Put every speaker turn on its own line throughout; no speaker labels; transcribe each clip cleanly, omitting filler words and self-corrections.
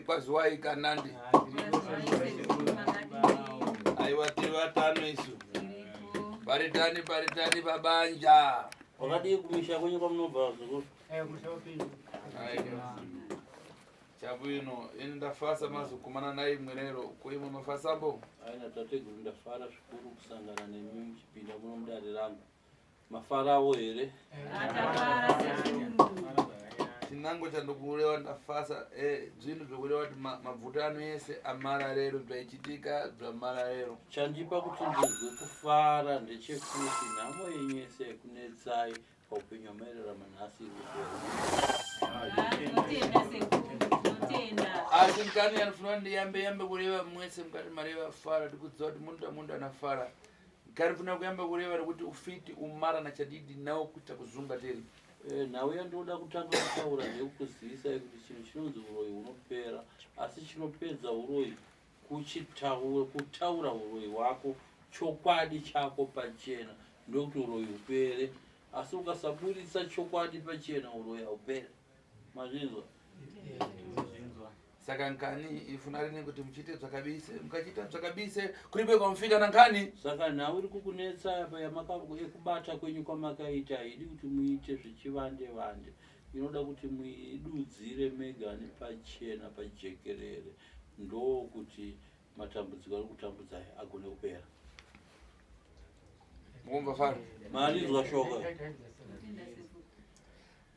kwazwai kanandi aiwa tivatano isu paritani babanja
wakati kumisha kwenye kwa mnova zuru
kushopi
chabwino indafasa mazukumana naye mwenero kuimo mafasambo
aina tategu ndafara shukuru kusangana nemimi chipinda muno mdari rangu mafarawo ere
chinango chandokulewa ndafasa zvinhu zvokulewa kuti mabvutano ese amara rero zvaichitika zvamara rero
chandipa kuti ndizwe kufara ndechekuti nhamo yenyu yese kunetsai paupenyu hwamaerera manhasi
asi mukani anofanira ndiyambe kureva mwese mukati mareva fara tikudziva kuti mundu anafara mukani fanira kuyamba kureva rekuti ufiti umara nachadidi nawo kuita kuzunga teri
nauya ndoda kutanga kutaura ndekukuzivisa kuti chinhu chinonzi uroyi unopera asi chinopedza uroyi kutaura uroyi hwako chokwadi chako pachena ndokuti uroyi upere asi ukasaburitsa chokwadi pachena uroyi haupere mazvinzwa
saka nkani ifuna rine kuti muchite zvakabise mukachita zvakabise kuripe kwamufika nankani
saka nhau iri kukunetsa ekubata kwenyu kwamakaita haidi kuti muite zvichivande inoda kuti muidudzire mega nepachena pajekerere ndokuti matambudziko ari kutambudzai agone kupera
mukomba fara
marizwa shoka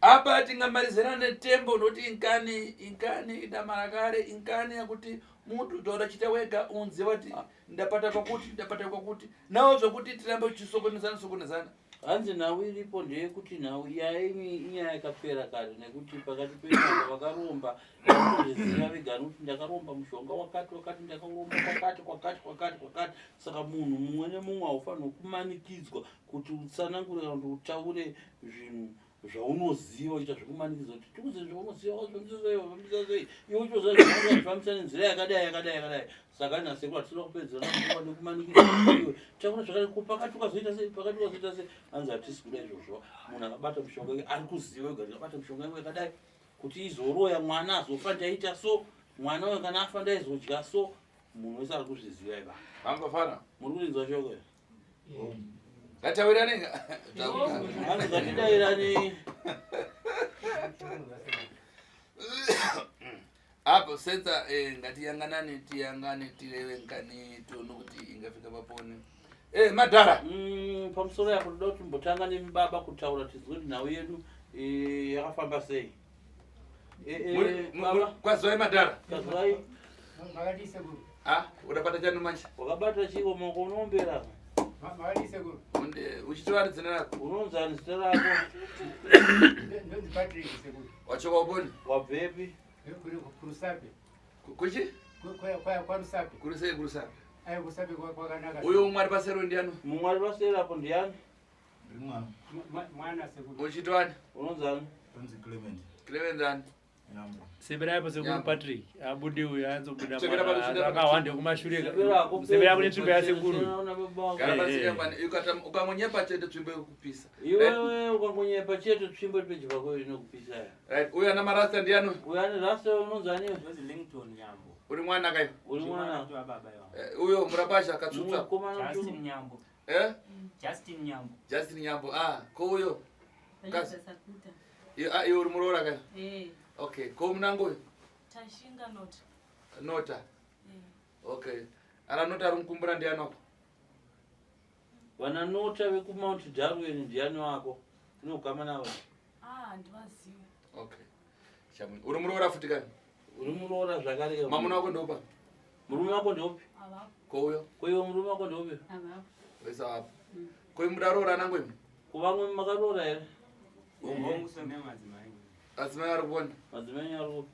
apa tingamalizana netembo noti inkani idamarakare inkani yakuti muntu dzoda wega unziva kuti ndapata kwakuti nawo zvokuti tirambe tichisokonezana
hanzi nhau iripo ndeyekuti nhau iyai inyaya yakapera kare nekuti pakati penyanga vakaromba zviziva vega nokuti ndakaromba mushonga wakati ndakaromba kwakati saka munhu mumwe nemumwe haufanirwa kumanikidzwa kuti utsanangure kana kuti utaure zvinhu zvaunoziva uita zvekumanikidzwa kuti tikuze zvaunoziva wazvambisazei iwe uchozazvifambisa nenzira yakadai saka nasekura tisina kupedzera nekumanikidza iwe taura zvakadai pakati ukazoita sei hanzi hatisi kuda izvozvo munhu akabata mushonga wake ari kuziva ega akabata mushonga wake yakadai kuti izoroya mwana azofa ndaita so mwana uyo kana afa ndaizodya so munhu wese ari kuzviziva iva
vambafana
muri kurinzwa shoko
ngatawiranei
ngatidairani
apo senza ngatiyanganani tiyangane tireve nkani tione kuti ingafika paponi madhara
pamusoro yapo toda kuti mbotanga nemibaba kutaura tizwe kuti nhau yedu yakafamba sei
kwazwai madhara
kazwai
udabata chanu manje
wakabata chiko moko unombera
uchitora dzina rako
unonzani zita rako
wachoka uponi
wabvepi
kuchi
kwarusapi
kurusei kurusapi
kusapi kwakanaka
uyo umwe ari pasero ndiani
mumwe ari pasero apo ndiani
mwana sekuru
uchitwani
unonzani
Clement ani
sebera yapo sekuru Patrick abudi uyu anzobuda akawande kumashure sebera kune nzvimbo yasekuru
kana pasika kwani ukamunyepa chete nzvimbo yekupisa
iwewe ukangonyepa chete nzvimbo iri pedyo pako inokupisa
right uyu ana marasta ndiani
uyu ane rasta unonzani
Lincoln Nyambo
uri mwana kai
uri mwana
uyo murabasha akatsutsa
Justin Nyambo
Justin Nyambo ko uyo iyo uri muroora kai okay ko munango
tashinga
nota okay ana nota ari mukumbura ndiani wako
vana nota vekumount Darwin ndiani wako unogama navo
ndivaziva
okay chamuni uri muroora futi kai
uri muroora zvakare
mamuna wako ndopa
murume wako ndopi
ko uyo
iwe murume wako ndopi
wese apo ko mudaroora nango imi
kuvamwe makaroora here
adzimai ari kuona
madzimai ari kupi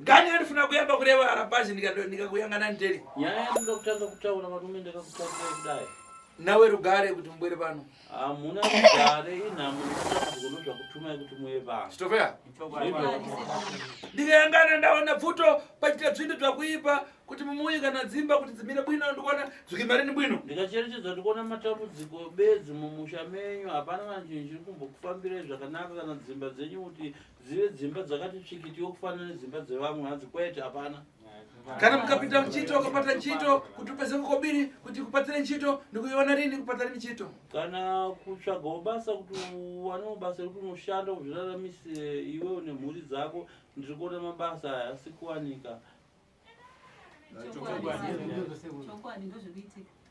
ngani andifuna kuyamba kureva arapashi ndikakuyangana nderi
nyaya yandinga kutanga kutaura varume ndakakutangirai kudai
nawe rugare kuti mbwere pano.
Amuna rugare inamuzikunoza kutuma kuti muye pano.
Chitofea? Ndikayangana ndaona bvuto pachita zvinhu zvakuipa kuti mumuyika na dzimba kuti dzimire bwino ndikuona zvikimarini bwino.
Ndikacherechedza ndikuona matambudziko bedzi mumusha menyu hapana vanjinji kumbokufambira zvakanaka kana dzimba dzenyu kuti zive dzimba dzakati tsvikiti yokufanana nedzimba dzevamwe hadzikwete hapana.
Kana mukapita mchito ukapata nchito kuti upeze kukobiri kuti kupatire nchito ndikuiona rini kupata rini nchito.
Kana kutsvagawo basa kuti wanewo basa rekuti unoshanda kuzviraramise iwewo nemhuri dzako ndiri kuona mabasa aya asi kuwanika.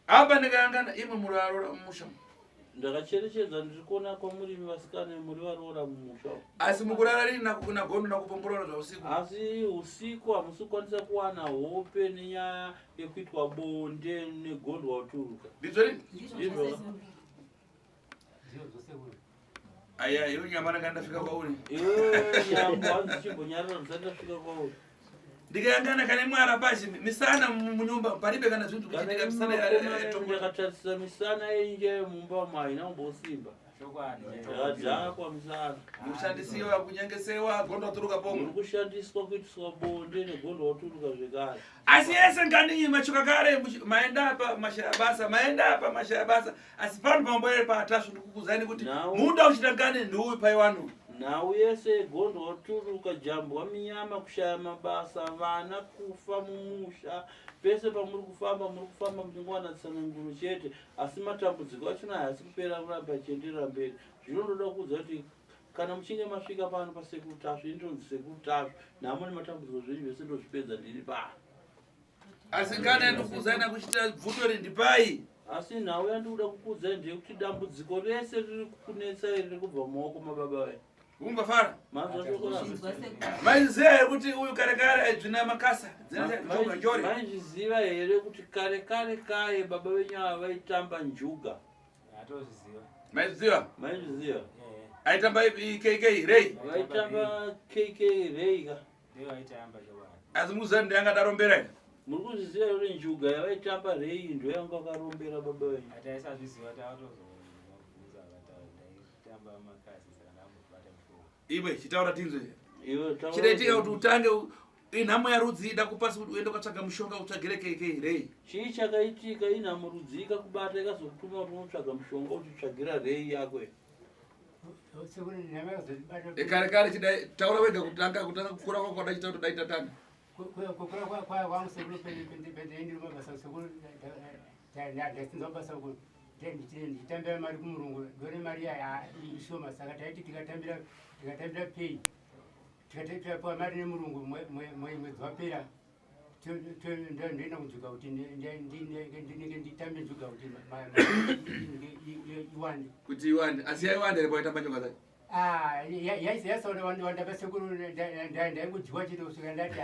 Apa ndikayangana imwe muri Varoora mumusha.
Ndakacherechedza ndiri kuona kwamurimi vasikana muri Varoora mumusha.
Asi mukurara rini nakukuna gondo nakupongorora zvausiku.
Asi usiku hamusi kukwanisa kuwana hope nenyaya yekuitwa bonde negondwa uturuka.
Ndizvo rini?
Ndizvo.
Aya, iyo nyama ndakandafika kwauri.
Nyambo hanzi chimbonyarara ndisandafika kwauri.
Ndikayangana kana mwara pashi misana munyumba paribe kana zvinhu kuchitika misana
ndakatarisa misana yenje mumba maina umbosimba. Ndakadzaka kwa misana.
Kushandisiwa kunyengesewa gondo waturuka pomwe.
Kushandiswa kuitiswa bonde negondo waturuka zvekare.
Asi yese ngani machuka kare maenda apa mashaya basa maenda apa mashaya basa asi pano pamboere patashu ndikukuzani kuti munda uchita ngani ndiuyu paiwano.
Nhau yese gondo waturuka jambwa minyama kushaya mabasa vana kufa mumusha pese pamuri kufamba muchingwana tsananguro chete asi matambudziko achona haasi kupera kuramba achienderera mberi. Zvinondoda kuudza kuti kana muchinge masvika pano pasekuru indonzi sekuru tasvu namune matambudziko zvenyu zvese ndozvipedza ndiri pano.
Asi kana ndikuzana kuchita bvuto rindipai.
Asi nhau yandikuda kukuudzai ndeyekuti dambudziko rese riri kukunetsa riri kubva mumaoko mababa venyu.
Ungafara?
Maiziva
here kuti uyu kare kare dzina makasa dzina njori.
Maiziva here kuti kare kare baba venyu ava vaitamba njuga.
Maiziva?
Maiziva.
Aitamba KK Ray.
Vaitamba KK Ray ka.
Asi muzani ndiyangadarombera here.
Muri kuzviziva here njuga yavaitamba Ray ndo yanga akarombera baba venyu.
Iwe chitaura tinzwe.
Iwe taura.
Chiraitika kuti utange inhamo yarudzi ida kupasi kuti uende ukatsvaga mushonga utsvagire KK Ray.
Chii chakaitika inhamo rudzi ikakubata ikazokutuma kuti unotsvaga mushonga uchitsvagira Ray yako.
Kare kare chidai taura wega kutanga kukura kwako dachita kuti daita tanga.
Kukura kwangu sekuru pendeni mabasa sekuru ndakazobasa kuti nditambira mari kumurungu ndore mari ishoma saka taiti tikatambira pay tikataipa mari nemurungu mwedzi wapera ndoenda kunjuga kuti ndinenge nditambe njuga kuti iwande
kuti iwande asi yaiwande repo yaitamba njuga dzake
yasaona wandapa sekuru ndaingojiwa chito kusvika ndati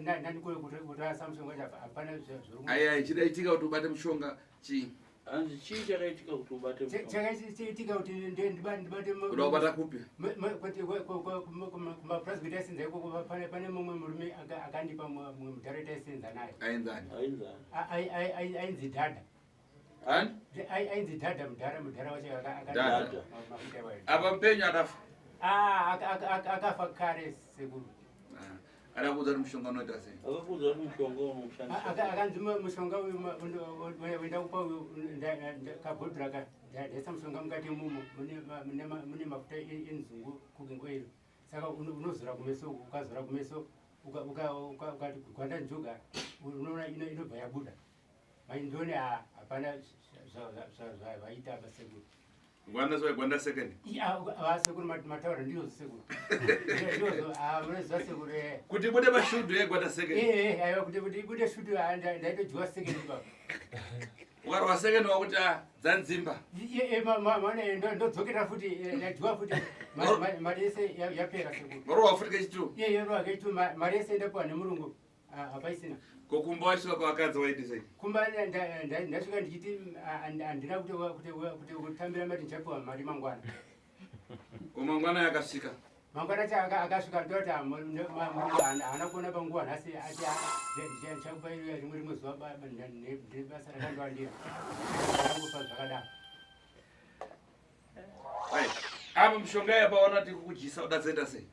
ndandikule kutora samushonga hapana
aiai chidaitika kuti ubate mushonga chii
Anzi chii chakaitika kuti ubate mushonga?
Chakaitika kuti ndibate
kuda kubata kupi?
Kuma-president esenza ikoko pane mumwe murume akandipa mudirector esenza naye.
Ainzani?
Ainzi Dhadha.
Ani?
Ainzi Dhadha mudhara wacho
Dhadha. Apa mpenyu akafa?
Akafa kare sekuru.
Akakuudza kuti mushonga unoita sei?
Akakuudza kuti mushonga unoshandiswa.
Akanzi mushonga wenda kupa kabhodhera ndaisa mushonga mukati mumo mune mafuta enzungu cooking oil. Saka unozora kumeso, ukazora kumeso ukati gwanda njuga unoona inobva yabuda. Ndoni hapana zvaita basekuru.
Gwanda second.
Sekuru mataura ndiyo sekuru. Ndiyo sekuru.
Kuti bude mashudu gwanda second.
Aiwa kuti bude shudu ndaitojiwa second baba.
Warwa second wakuti Zanzimba.
Mane ndodzokera futi ndajiwa futi mari yese yapera sekuru.
Warwa futi kechitu.
Warwa kechitu mari yese ndapiwa nemurungu apaisina.
Kokumba wasvika kwakadzi waiti sei?
Kumba ndasvika ndichiti handina kuti kutambira mati ndichapiwa mari mangwana.
Komangwana yakasvika.
mangwana akasvika ndoti haana kuona panguva nhasi ati chakupairira rimwe zuva basa rakandowandira angofa zvakadaro.
apa mishonga yapaona kuti kukudyisa udatsaita sei?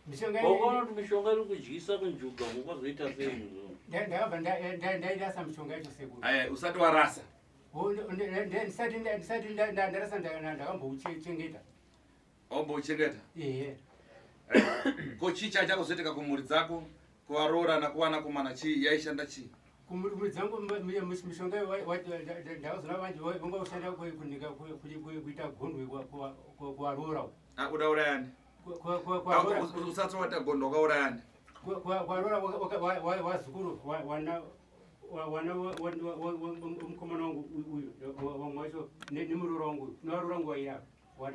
Ukaona kuti mishonga iri kudyisa kunjuga ungazoita sei?
ndakabva ndairasa mishonga yacho sekuru.
aya usati warasa?
ndisati ndarasa ndakambouchengeta.
wambouchengeta?
Ehe.
ko chii chachakuzoitika kumhuri dzako, kuvaroora nakuwana kumana chii yaishanda chii?
kumhuri dzangu mishonga ndakazona vanje vanga kushanda kuita gondwe kuvaroora.
uda urayani? usati waita gondwe wakaurayani?
kuvaroora wazukuru wana mukomana wangu uyu wamwe wacho nemuroora wangu uyu nevaroora wangu vaira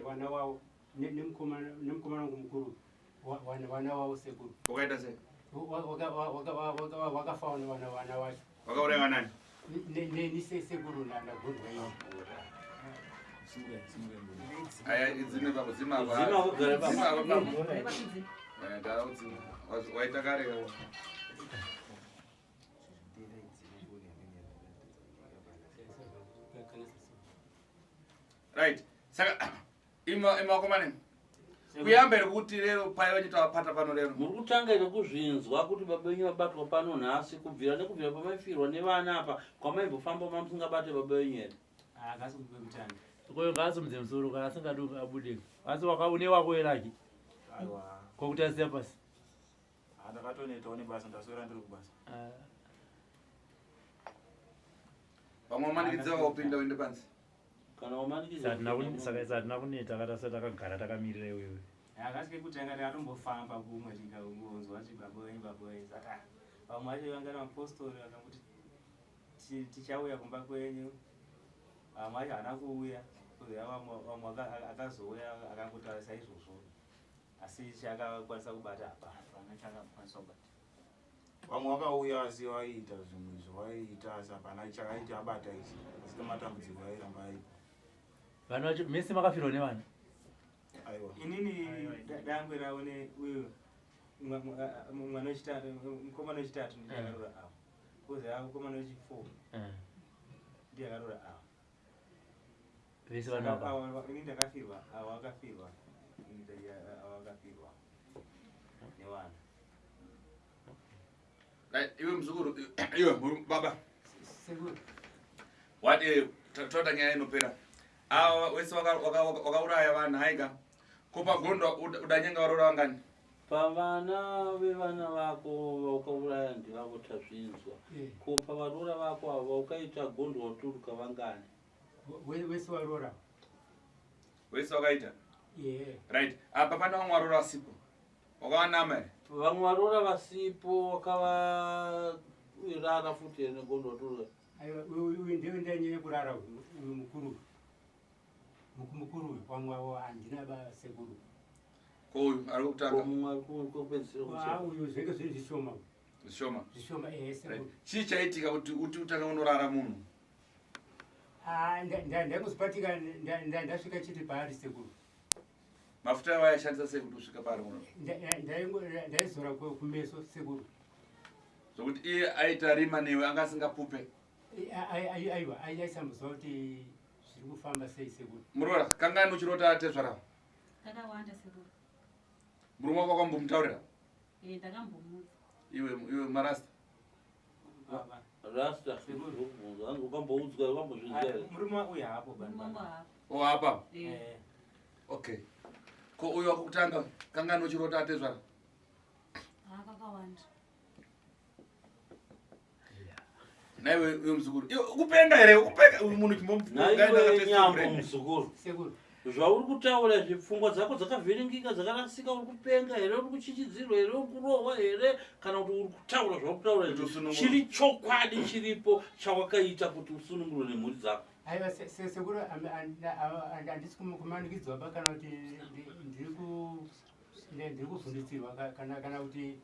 vana wavo nemukomana wangu mukuru vana wavo sekuru.
Wakaita sei?
Wakafa vana vacho.
Wakauraiwa nani?
Ni sekuru ndagondwa iyo.
aya idzime papo dzima waita kare right. Saka imakomane kuyambere kuti lero pai vachitavapata pano lero
muri kutangaira kuzvinzwa kuti baba venyu vabatwa pano nhasi kubvira pamaifirwa nevana apa kwamaimbofamba mamusingabate baba venyu here?
Akasi kupe mutanda.
Koyo ngasimudze musoro kana asingadi abude. Asi wakaune wako eraki?
Aiwa.
Kokuti asiya pasi.
Ndakatoneta one basa ndaswera ndiri kubasa.
vamwe vamanikidza vakupinda uende pansi
kana wamanikidza
satina kuneta kata asati akagara takamirira iwewe.
Akasi kekutanga ndakatombofamba kumwe tikangonzwa kuti baba wenyu saka vamwe vacho vanga namapostori vakanguti tichauya kumba kwenyu, vamwe vacho haana kuuya, vamwe akazouya akangotarisa izvozvo asi chakakwanisa kubata hapana chakakwanisa kubata. Vamwe vakauya asi vaiita zvimwe zvavaiita asi hapana chakaita abata ichi asi matambudziko airamba aripo.
Vana vacho mese makafirwa nevana?
Aiwa. Inini dangwera une uyu mwana wechitatu, mukomana wechitatu ndiye akaroora ava. Koza mukomana wechi4 ndiye akaroora ava.
Vese vana ava?
Inini ndakafirwa, ava vakafirwa. Ava vakafirwa nevana.
iwe mzukuru iwe baba
Sekuru.
wati tota nyaya inopera ava wese wakauraya vanhu haika kupagondo udanyenga varoora vangani?
pavana vevana vako vaukauraya ndivavo tazvinzwa. Kupa varoora vako ava ukaita gondo waturuka vangani?
Wese varoora.
Wese wakaita?
Yeah.
Right. Apa pana vamwe varoora vasipo wakavanama here?
Vamwe varoora vasipo wakavairara futi here negondo waturuka?
Aiwa, uyu ndiye ndanyanya kurara uyu mukuru. Mukuru uyu vamwe vavo handina basekuru.
Ko uyu ari kutanga?
Mumwe ari kupedzisira kuchema.
Uyu zvenge zviri zvishoma.
Zvishoma?
Zvishoma sekuru.
Chii chaitika kuti utanga unorara munhu?
Ndakuzipatika ndasvika chiti paari sekuru.
Mafuta ayo ayashandisa sei kuti usvika paari muno?
Ndaizora kumeso sekuru.
Zvokuti iye aita rima newe anga asingapupe?
Aiwa, aisamuzwa kuti zviri kufamba sei sekuru.
Muroora, kangani uchirota Tezvara?
Takawanda sekuru.
Murume wako wakambomutaurira?
Ndakambomuudza.
Iwe marasta?
Rasta ukamboudzwa ukambozvinzwa here?
Murume uyu hapo
Mumba.
Oh, apa? Okay. Ko uyu wakutanga kangani uchirota Tezvara?
Kakawanda.
Naiwe uyo mzukuru. Kupenga here, kupenga munhu
naiwe nyambo muzukuru.
Sekuru.
Zvauri kutaura zvipfungwa dzako dzakavhiringika dzakarasika, uri kupenga here, uri kuchichidzirwa here, uri kurohwa here, kana kuti uri kutaura zvauri kutaura chiri chokwadi chiripo chawakaita kuti usunungurwe nemhuri dzako?
Aiwa sekuru, handisi kumanikidzwa ba kana kuti ndiri kuvhunditsirwa kana kuti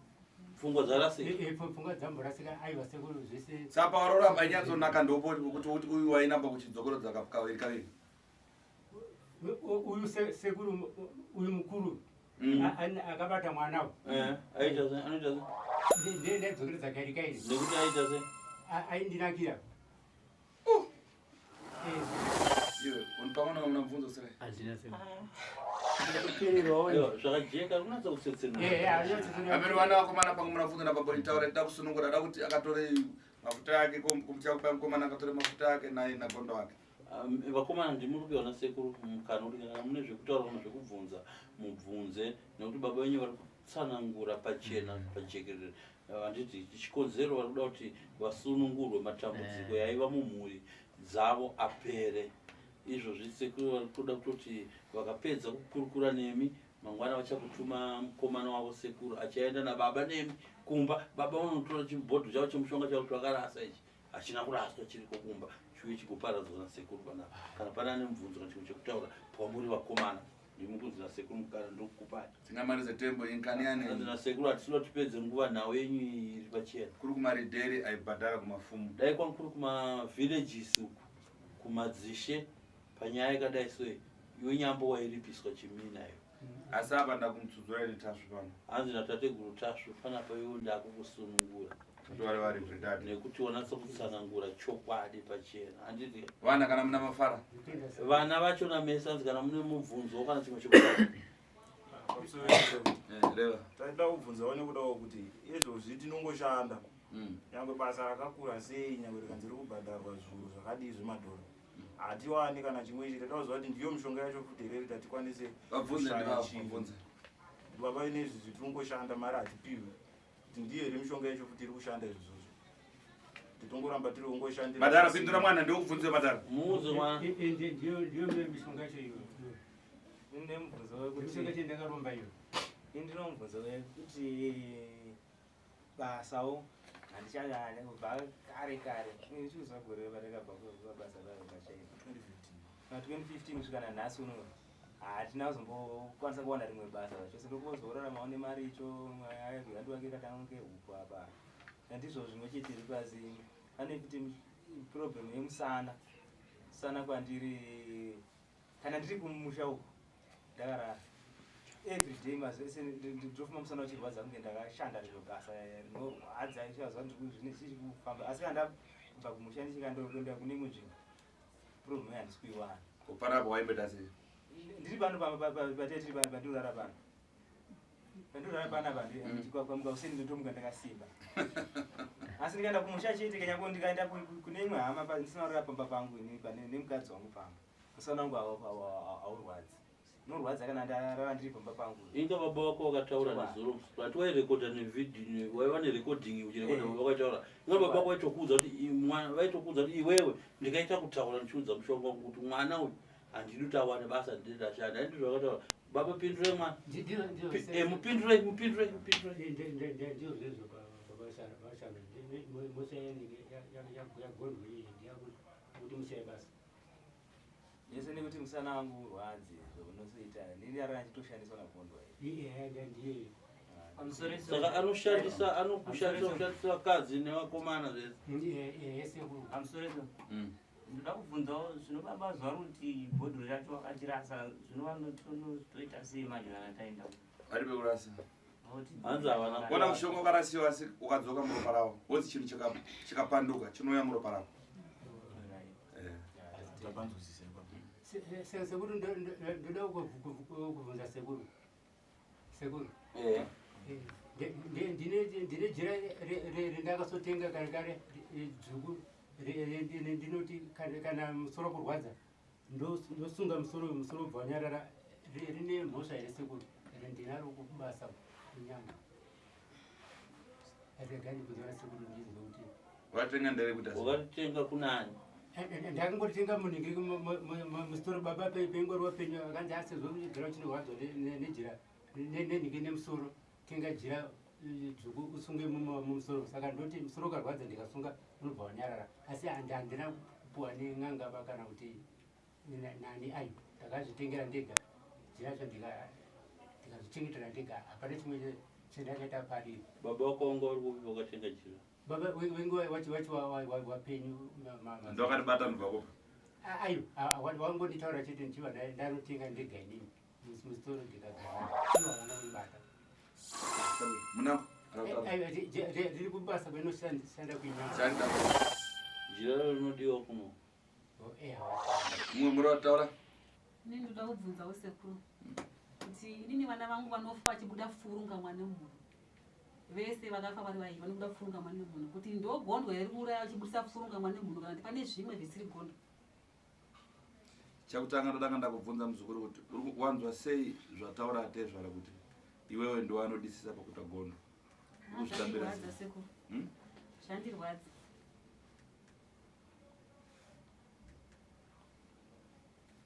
pfungwa dzarasika.
Pfungwa dzamborasika. Aiwa sekuru zvese.
Sapa waroora ainyatsonaka ndopo kuti uyu wainamba kuchidzokorodza kaviri.
Uyu sekuru, uyu mukuru akabata mwana
aita se anoita se
ndedzokere dzakarikaini
nekuti aita se
aindinakira
iwe unipamana unamvunzo sere
Andina sema.
zvakajeka kunatsa kutsetsena
amene vana vakomana pangu munabvunza nababonitaura ndida kusunungura da kuti akatore mafuta yake kumchaukomana akatore mafuta yake naye nagondo wake
vakomana ndimuri kuona sekuru mukana kuti kana mune zvekutaura kana zvekubvunza mubvunze nekuti baba wenyu vari kutsanangura pachena pajekerere handiti chikonzero vari kuda kuti vasunungurwe matambudziko yaiva mumhuri dzavo apere izvozvi sekuru vari kuda kuti vakapedza kukurukura nemi mangwana vachakutuma mukomana wavo sekuru achaenda nababa nemi kumba baba unotora chibhodho chavo chemushonga chavo kuti vakarasa ichi hachina kuraswa chiriko kumba chiuye chikuparadzwa nasekuru panapa kana pana nemubvunzo kana chimwe chekutaura pamuri vakomana ndimukunzira sekuru mukara ndokukupai
tingamarize tembo inkani yane
anzina sekuru hatisilo tipedze nguva nhau yenyu iri pachena
kuri kumaridheri aibhadhara kumafumu
dai kwangu kuri kumavillages uku kumadzishe panyaya yakadai soyi iwe nyambo wairipiswa chiminayo
asi apa ndakumutsudzura ine tasvi pano
hanzi natateguru tasvi panapa iwo ndakukusunungura
kuti vari vari bredad
nekuti wanatsa kutsanangura chokwadi pachena handiti
vana kana muna mafara
vana vachona mese hanzi kana mune mubvunzo kana chimwe chekutaura
reva
taida kubvunzawo nekudawo kuti izvozvi tinongoshanda nyangwe basa rakakura sei nyangwe rikanzi riri kubhadharwa zvinhu zvakadii zvemadhora hatiwani kana chimwe chete tauziva kuti ndiyo mishonga yacho futi reri tatikwanise
vabvunze
baba ine izvi zvitinongoshanda mari hatipiwi kuti ndiyo here mishonga yacho futi iri kushanda izvozvo titongoramba tiri kungoshandira
madhara pindura mwana ndokubvunze madhara
muuze mwana
ndiyo mishonga yacho iyo
ine mubvunzo wekuti
mishonga yacho ndakaromba iyo
indino mubvunzo wekuti basawo handichanyanya kubva kare kare chiuza gore varekabva kubasa ravo pachaiko 2015 kusvika nanhasi uno hatina kuzombokwanisa kuwana rimwe basa chose ndokozoraramawo nemari icho handu wake katange huku apa handizvo zvimwe chete iri pasi pane kuti problem yemusana kwandiri kana ndiri kumusha uku ndakarara everyday mazvese ndofuma musana uchirwadza kunge ndakashanda riro basa rinorwadza ichaziva ndiri kufamba asi kana ndabva kumusha ndichikandoenda kune imwe nzvimbo problem handisi kuiwana
kuparapo waimbeta sei
ndiri pano patetiri pandirara pano pandirara panapa ndikwamuka useni ndotomuka ndakasimba asi ndikaenda kumusha chete kanyange ndikaenda kune imwe hama ndisina kurara pamba pangu nemukadzi wangu pamba musana wangu haurwadzi norwadza kana ndarara ndiri pamba pangu
inga baba wako wakataura nezuro vati wairekodha nevidhio waiva nerekodhingi uchirekodha baba wakaitaura inga baba wako vaitokuudza kuti iwewe ndikaita kutaura ndichiudza mushonga wangu kuti mwana uyu handidi kuti awane basa ndiri ndashanda handiti zvakataura baba pindure mwana mupindure
ndizvozvo vashanda musa yagondwe iyi ndiyakuti mushaya basa
yese nekuti musana wangu urwadzi zvonozoita ndirara ndichitoshandiswa nagondwa
ndiye
saka anoshandisa vakadzi nevakomana
zvese
amusoresa ndoda kubvunzawo zvinobaba zuva kuti bhodhoro racho vakatirasa zvinovanotoita sei manje vanataenda
vari pekurasa
hanzi havana
ona mushonga ukarasiwa asi ukadzoka muropa ravo woti chinhu chikapanduka chinouya muropa ravo
sekuru ndoda kubvunza sekuru ndine jira rendakasotenga kare kare dzvuku ndinoti kana musoro kurwadza ndosunga musoro bvanyarara rine mhosva here sekuru rendinaro kubasa kunyama regani kuzora sekuru ndizwe kuti
watenga ndere kuti
wakatitenga kunani
ndakangotenga munhu musitoro baba pengoriwa penyu akanzi asizogara chinorwadzwa nejira nenhiki nemusoro tenga jira dzvuku usunge mumusoro saka ndoti musoro ukarwadza ndikasunga unobva wanyarara asi handina kupuwa nen'angaba kana kuti nani ayo ndakazvitengera ndega jiracho ndikazvichengetera ndega hapana chimwe chendakaita pariri
baba wako wanga uri kupi wakatenga jira
baba wengu wapenyu
ndokatibata nubva kopa
ayo wangonditaura chete ndichiva ndanotenga ndega inini musitoro ndikazvaana kubata
Munango.
riri kubasa kwenoshanda kuinyama
Chanda.
Njira rinodiwa kuno.
Mumwe muri wataura.
Ini ndoda kubvunza usekuru kuti inini vana vangu vanofa vachibuda furunga mwana munhu vese vakafa vari vaiva vanobuda furunga mwana munhu kuti ndogondwa iri kuuraya vachibudisa furunga mwana munhu kana kuti pane zvimwe zvisiri gondo.
Chakutanga ndodanga ndakubvunza muzukuru kuti uri wanzwa sei zvataura Tezvara kuti iwewe ndo wanodisisa pakuita gondo.
Zvandirwadza sekuru. Zvandirwadza.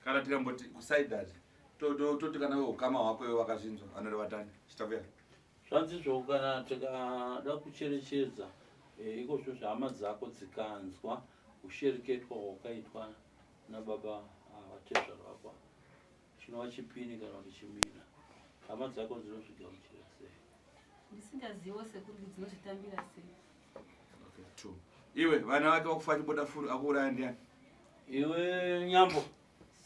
Kana tiramboti kuside that. Toti kana wewe ukama wako wewe wakazvinzwa anoreva tani. Chitabuya.
Zvanzizvo kana tikada kucherechedza iko zvo zvahama dzako dzikanzwa kushereketwa kwakaitwa nababa vaTezvara vako chinova chipini kana kuti chimina hama dzako dzinozvigamuchira sei?
Ndisingazivo sekuru kuti dzinozvitambira sei.
Okay, true. Iwe vana vake vakufa chiboda furu akuuraya ndiani?
Iwe Nyambo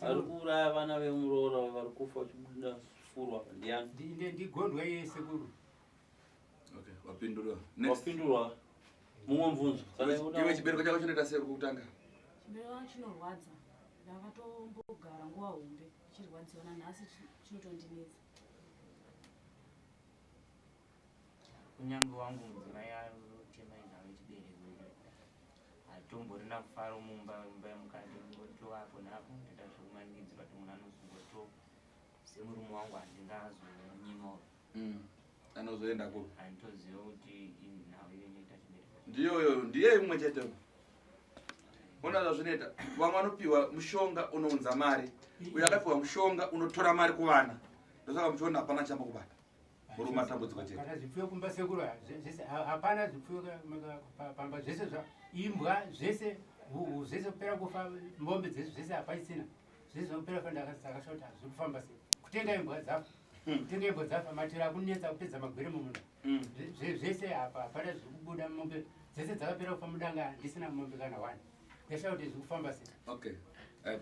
ari kuuraya vana vemuroora vari kufa vachibuda furu apa ndiani?
ndigondwa iye sekuru.
Okay, wapindurwa.
Wapindurwa mumwe mvunzo.
Iwe chibereko chako chinoita sei kutanga?
Chibereko chinorwadza. Ndakatombogara nguva hombe chirwadziwa nanhasi chinotondinetsa.
Kunyange wangu mudzimai arotema izavo chibereko hatomborina kufara mumba yemukati ngotovapo napo ndoita zvokumanikidzirwa kuti munhu anozongoto semurume wangu handingazonyimoro
Anozoenda ku
handitoziva kuti nhau iyo inoita chibereko
ndiyoyo ndiye imwe chete. Ona zvazvinoita vamwe vanopiwa mushonga unounza mari uyo akapiwa mushonga unotora mari kuvana ndosaka muchiona hapana chamba kubata muri matambudziko chete.
Kana zvipfuyo kumba sekuru hapana zvipfuyo pamba zvese imbwa zvese huhu zvese kupera kufa mombe zvese hapaisina zvese zvinopera pandakashota zvirikufamba sei kutenga imbwa dzafa kutenga imbwa dzafa matira akunetsa kupedza magwere mumunhu zvese hapana zvirikubuda mombe dzese dzakapera kufa mudanga ndisina mombe kana wani ndashakuti zvirikufamba sei.
Okay,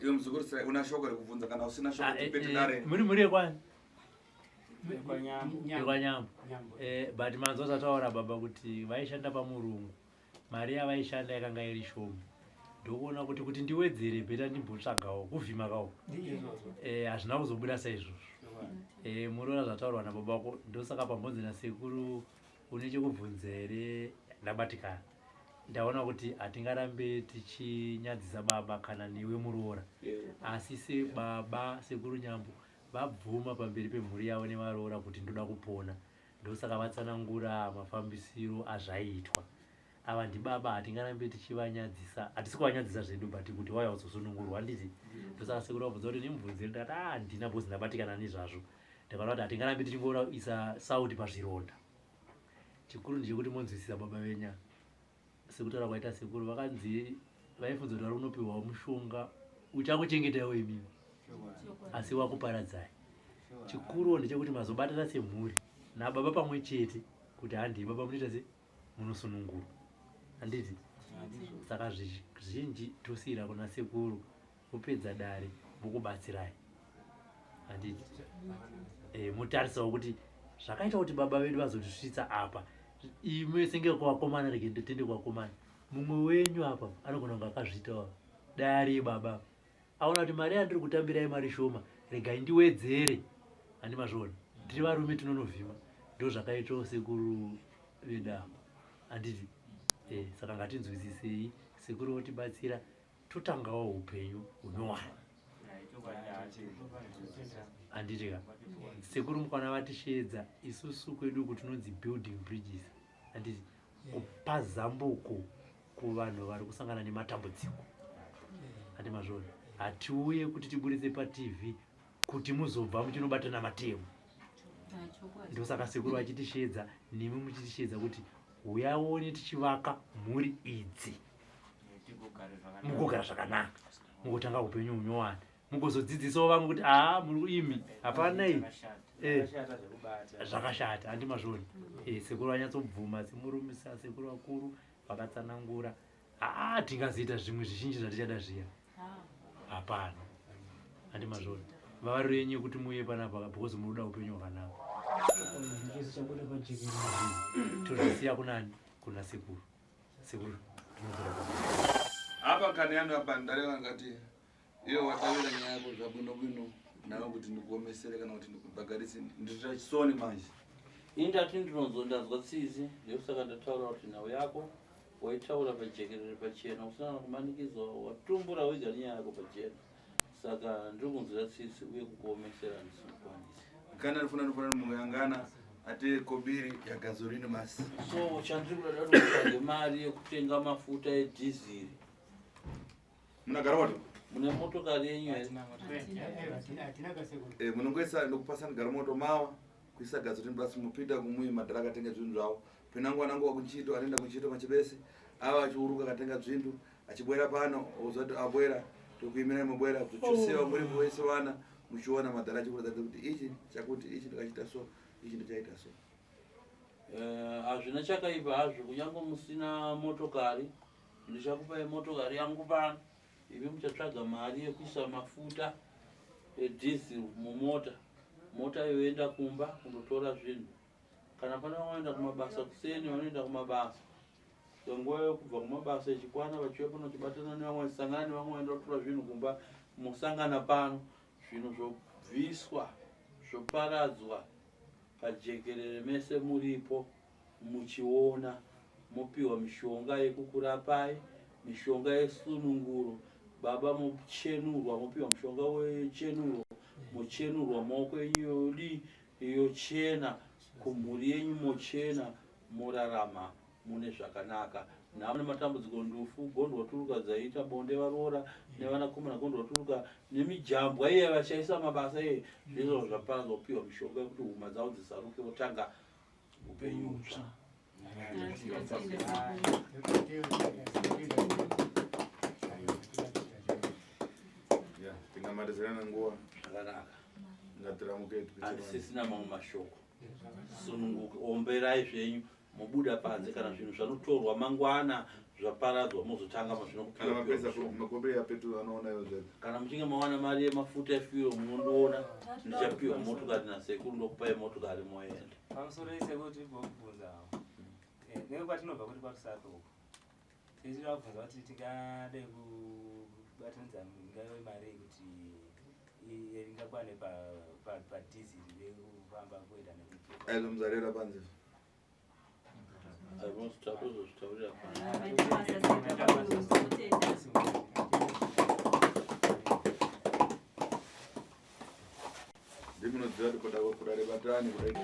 iwe muzukuru Sly una shoko rekubvunza kana usina shoko tipete dare
muri yekwani?
Kwa
Nyambo. But manzo zataura baba kuti vaishanda pamurungu mari yavaishanda yakanga iri shoma ndokuona kuti ndiwedzere bheta ndimbotsvagawo kuvhima kawo hazvina kuzobuda saizvozvo. Muriona zvataurwa nababa vako ndosaka pambonzi nasekuru une chekubvunza here ndabatikana ndaona kuti hatingarambe tichinyadzisa baba kana newe muroora asi sebaba sekuru Nyambo vabvuma pamberi pemhuri yavo nevaroora kuti ndoda kupona ndosaka vatsanangura mafambisiro azvaitwa. Ava ndibaba hatingarambe tichivanyadzisa hatisi kuvanyadzisa zvedu but kuti waya uzosunungurwa handiti ndosaka sekuru vabvunza kuti nimubvunze ndati handina bhozi ndabatikana nezvazvo ndakaona kuti hatingarambe tichingoisa sauti pazvironda. Chikuru ndechekuti monzwisisa baba venya sekutaura kwaita sekuru vakanzi vaifunza kuti vari unopiwa mushonga uchakuchengetaiwo imimi asi wakuparadzai. Chikuru ndechekuti mazobatana semhuri nababa pamwe chete kuti handii baba munoita se munosunungurwa handiti. Saka zvizhinji tosiyira kuna sekuru kupedza dare mukubatsirai handiti. Mutarisawo kuti zvakaita kuti baba vedu vazotisvitsa apa imwe senge kuvakomana rege ndotende kuvakomana mumwe wenyu apa anogona kunge akazviitawo dare baba aona kuti mari yandiri kutambirai mari shoma regai ndiwedzere handimazviona tiri varume tinonovhima ndo zvakaitawo sekuru vedamo handiti. Saka ngatinzwisisei sekuru votibatsira totangawo upenyu hunowana handiti ka sekuru mukana vatishedza isusu kwedu kuti tinonzi building bridges handiti kupa zambuko kuvanhu vari kusangana nematambudziko handimazviona hatiuye kuti tiburitse paTV kuti muzobva muchinobatana matemo. Ndosaka sekuru vachitishedza nemi muchitishedza kuti uyaone tichivaka mhuri idzi mugogara zvakanaka mugotanga upenyu hunyowani mugozodzidzisawo vamwe kuti muri imi hapana iyi zvakashata handimazvioni. Sekuru vanyatsobvuma semurumisa sekuru vakuru vakatsanangura tingazoita zvimwe zvizhinji zvatichada zviya hapana handimazvioni. vavariro yenyu kuti muye panapa because munoda upenyu hwakanaka. Tozvisiya kunani? Kuna sekuru. Sekuru tinozora kwa
apa kani yangu apa ndareva ngati iyo watavira nyaya yako zvabwino nawe kuti ndikuomesere kana kuti ndikubhagarise ndita chisoni manje.
Indati ndinonzondazwa tsitsi ndosaka ndataura kuti nhau yako waitaura pajekerere pachena usana kumanikidzwa watumbura wega nyaya yako pachena. Saka ndiri kunzira tsitsi uye kukuomesera ndisinokwanisa.
Kana ndinofuna mungayangana ate kobiri ya gasoline masi.
So chandiri kuda kutsvage mari yekutenga mafuta edhiziri.
Munagara wapi?
Mune motokari yenyu here?
Munongoisa ndokupasa garamoto mawa kuisa gasoline basi mupita kumwe madhara akatenga zvinhu zvavo. Penangu anangu wakunchito anoenda kunchito machibese ava achiuruka akatenga zvinhu achibwera pano ozoti abwera tokuimira mubwera kuchusewa muri wese wana muchiona madhara achikuratidza kuti ichi chakuti ichi ndakachita so ichi ndichaita so.
Hazvina chakaipa hazvo kunyange musina motokari ndichakupai motokari yangu pano ivi muchatsvaga mari yekuisa mafuta edhiziri mumota. Mota yoenda kumba kundotora zvinhu. Kana pane vanoenda kumabasa kuseni vanoenda kumabasa. Nguva yokubva kumabasa ichikwana vachiuya pano vachibatana nevamwe vachisangana nevamwe vaenda kutora zvinhu kumba musangana pano zvinhu zvobviswa zvoparadzwa pajekerere mese muripo muchiona mopiwa mishonga yekukurapai mishonga yesununguro baba mochenurwa mopiwa mushonga wechenuro mochenurwa maoko enyu yochena kumhuri yenyu mochena morarama mune zvakanaka. Namune matambudziko ndufu Bonde waturuka dzaita Bonde Nevaroora nevanakomana Bonde waturuka nemijambwa iye vachaisa mabasa iye zvizvo zvaparadzwa kupiwa mishonga yekuti huma dzavo dzisaruke votanga upenyu hutsva.
Tingamalizirana nguva
zvakanaka.
ngatiramuke
Handisisina mamwe mashoko. Sununguka omberai zvenyu mubuda panze kana zvinhu zvanotorwa mangwana zvaparadzwa muzotanga
kana mapesa makobiri apetu anoona yozve.
Kana muchinge mawana mari yemafuta efuel munondoona ndichapiwa motokari nasekuru ndokupai motokari moenda.
Pamusoro isekuru tiri kubvunza nekuti kwatinobva kuti kwakusatoko tiri kubvunza kuti tikade kubatanidza ngayo mari yekuti ingakwane padhiziri rekufamba kuenda nekuti
aizomuzarira panze
Tozozvitaurira
ndimunodziva kuti koda kurare batani kudai